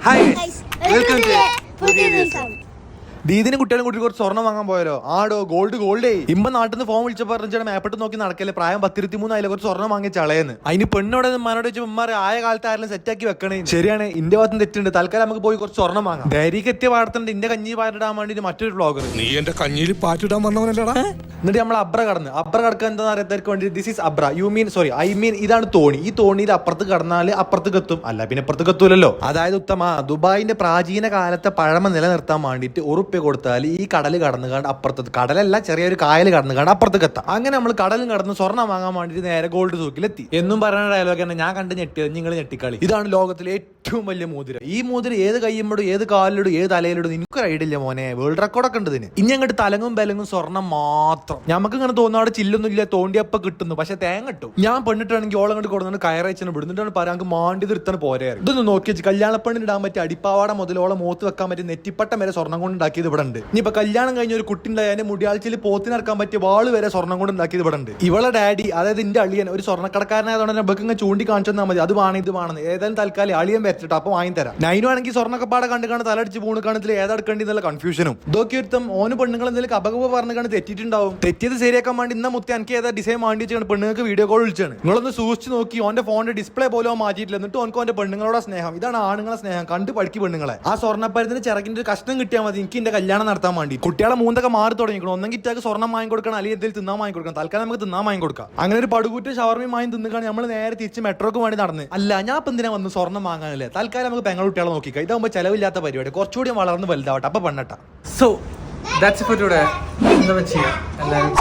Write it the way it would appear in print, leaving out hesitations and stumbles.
Hi welcome to പുതിയ ദിവസം. ദീദിനെ കുട്ടികളെ കൂട്ടി കുറച്ച് സ്വർണ്ണം വാങ്ങാൻ പോയാലോ? ആടോ ഗോൾഡേ ഇമ്പ നാട്ടിൽ നിന്ന് ഫോൺ വിളിച്ചപ്പോൾ പറഞ്ഞാൽ മേപ്പിട്ട് നോക്കി നടക്കല്ലേ, പ്രായം 10-23 ആയില്ല, കുറച്ച് സ്വർണ്ണം വാങ്ങി ചളയെന്ന്. അതിന് പെണ്ണോടെ മനോട് വെച്ച് ഉമ്മാരെ ആയ കാലത്ത് ആരെല്ലാം സെറ്റാക്കി വെക്കണേ. ശരിയാണ്, ഇന്റെ ഭാഗത്തും തെറ്റുണ്ട്. തൽക്കാലം നമുക്ക് പോയി കുറച്ച് സ്വർണ്ണം വാങ്ങാം. ഡയറിക്ക് എത്തിയ പാടത്തുണ്ട് ഇന്റെ കഞ്ഞി പാറ്റിടാൻ വേണ്ടി മറ്റൊരു വ്ളോഗർ. നീ എന്റെ കഞ്ഞിയിൽ പാറ്റിടാൻ വന്നവനല്ലടാ. എന്നിട്ട് നമ്മൾ അബ്ര കടക്കാൻ എന്താ അറിയാത്തവർക്ക് വേണ്ടി ദിസ് ഈസ് അബ്ര. ഐ മീൻ ഇതാണ് തോണി. ഈ തോണിയിൽ അപ്പുറത്ത് കടന്നാൽ അപ്പുറത്തേക്ക് എത്തും, അല്ല പിന്നെ ഇപ്പുറത്തേക്ക് എത്തൂലല്ലോ. അതായത് ദുബായിന്റെ പ്രാചീന കാലത്തെ പഴമ നിലനിർത്താൻ വേണ്ടിയിട്ട് ഉറുപ്പ്യ കൊടുത്താൽ ഈ കടൽ കടന്നു കണ്ട് അപ്പുറത്ത്, കടലല്ല ചെറിയൊരു കായൽ കടന്നു കണ്ട് അപ്പുറത്തേക്ക് എത്താം. അങ്ങനെ നമ്മൾ കടലും കടന്ന് സ്വർണ്ണം വാങ്ങാൻ വേണ്ടിയിട്ട് നേരെ ഗോൾഡ് സൂക്കിലെത്തി. എന്നും പറയുന്ന ഡയലോഗ് തന്നെ ഞാൻ കണ്ട് ഞെട്ടിയത്, നിങ്ങൾ ഞെട്ടിക്കളി. ഇതാണ് ലോകത്തിലെ ഏറ്റവും വലിയ മോതിരം. ഈ മോതിരം ഏത് കയ്യുമ്പോഴും ഏത് കാലിലിടും ഏത് തലയിലിടും എനിക്കൊരു ഐഡിയ ഇല്ല മോനെ. വേൾഡ് റെക്കോർഡൊക്കെ ഉണ്ട് ഇതിന്. ഇനി അങ്ങോട്ട് തലങ്ങും ബലങ്ങും സ്വർണ്ണം മാത്രം. നമുക്ക് ഇങ്ങനെ തോന്നുന്നു അവിടെ ചില്ലൊന്നും ഇല്ല, തോണ്ടിയപ്പ കിട്ടുന്നു, പക്ഷെ തേങ്ങ കിട്ടും. ഞാൻ പെണ്ണിട്ടാണെങ്കിൽ ഓളങ്ങോട്ട് കൊടുക്കുന്നത് കയറയച്ചു വിടുന്നിട്ടാണ് പറയാൻ മാണ്ടി നിർത്താൻ പോരെ. ഇതൊന്ന് നോക്കി വെച്ച് കല്യാണപ്പെണ്ണിന് ഇടാൻ പറ്റിയ അടിപ്പാവാട മുതൽ ഓളെ മൂത്ത് വെക്കാൻ പറ്റിയ നെറ്റിപ്പട്ടം വരെ സ്വർണ്ണം കൊണ്ട് ഉണ്ടാക്കിയത് ഇവിടെ ഉണ്ട്. ഇനിയിപ്പോ കല്യാണം കഴിഞ്ഞ ഒരു കുട്ടി ഉണ്ടായാലും മുടിയാഴ്ചയിൽ പോത്തിനിറക്കാൻ പറ്റിയ വാള് വരെ സ്വർണ്ണം കൊണ്ട് ഉണ്ടാക്കിയത് ഇവിടെ ഉണ്ട്. ഇവളെ ഡാഡി, അതായത് എന്റെ അളിയൻ ഒരു സ്വർണ്ണക്കടക്കാരനായതുകൊണ്ട് തന്നെ ബക്ക് ഇങ്ങനെ ചൂണ്ടി കാണിച്ചു തന്നാൽ മതി, അത് വേണം ഇത് വേണം. ഏതായാലും തൽക്കാലം അളിയൻ വരച്ചിട്ട് അപ്പൊ വാങ്ങി തരാം. നൈനാണെങ്കിൽ സ്വർണ്ണക്കപ്പാടെ കണ്ട് തലടിച്ച് പൂണ് കാണത്തിൽ ഏതെടുക്കേണ്ടി എന്നുള്ള കൺഫ്യൂഷനും ഇതൊക്കെ ഒരുത്തം ഓന് പെണ്ണുങ്ങൾ എന്തെങ്കിലും അപകട പറഞ്ഞു കാണാൻ തെറ്റിട്ടുണ്ടാവും. തെറ്റിയത് ശരിയാക്കാൻ വേണ്ടി ഇന്ന മുത്തി എനിക്ക് ഏതാ ഡിസൈൻ വേണ്ടി വെച്ചാണ് പെണ്ണുങ്ങൾക്ക് വീഡിയോ കോൾ വിളിച്ചാണ്. നിങ്ങളൊന്ന് സൂക്ഷിച്ച് നോക്കി, ഓന്റെ ഫോണിന്റെ ഡിസ്പ്ലേ പോലും മാറ്റിയിട്ടില്ല. എന്നിട്ട് ഓനക്ക് ഓന്റെ പെണ്ണുങ്ങളോட സ്നേഹം. ഇതാണ് ആണുങ്ങളെ സ്നേഹം, കണ്ട് പഠിക്കും പെണ്ണുങ്ങളെ. ആ സ്വർണ്ണപ്പരത്തിന് ചിറകിന്റെ ഒരു കഷ്ണം കിട്ടിയാൽ മതി എനിക്ക് എന്റെ കല്യാണം നടത്താൻ വേണ്ടി. കുട്ടികളെ മൂന്നൊക്കെ മാറി തുടങ്ങിക്കണം. ഒന്നെങ്കിൽ ഇറ്റാക്ക് സ്വർണ്ണം വാങ്ങി കൊടുക്കണം, അല്ലെങ്കിൽ എന്തെങ്കിലും തിന്നാൻ വാങ്ങി കൊടുക്കണം. തൽക്കാലം നമുക്ക് തിന്നാൻ വാങ്ങി കൊടുക്കാം. അങ്ങനെ ഒരു പടുകൂറ്റ ഷവർമയും വാങ്ങി തിന്നുകയാണ് നമ്മൾ നേരെ തിരിച്ച് മെട്രോക്ക് വേണ്ടി നടന്ന്. അല്ല ഞാൻ ഇപ്പം എന്തിനാ വന്ന് സ്വർണ്ണം വാങ്ങാനല്ലേ. തൽക്കാലം നമുക്ക് പെങ്ങൾ കുട്ടികളെ നോക്കിക്കാം. ഇതാകുമ്പോൾ ചെലവില്ലാത്ത പരിപാടി, കുറച്ചുകൂടി വളർന്ന് വലുതാവട്ടെ, അപ്പൊ പെണ്ണട്ടാ. So that's for today. എന്താ ചെയ്യാം എല്ലാവരും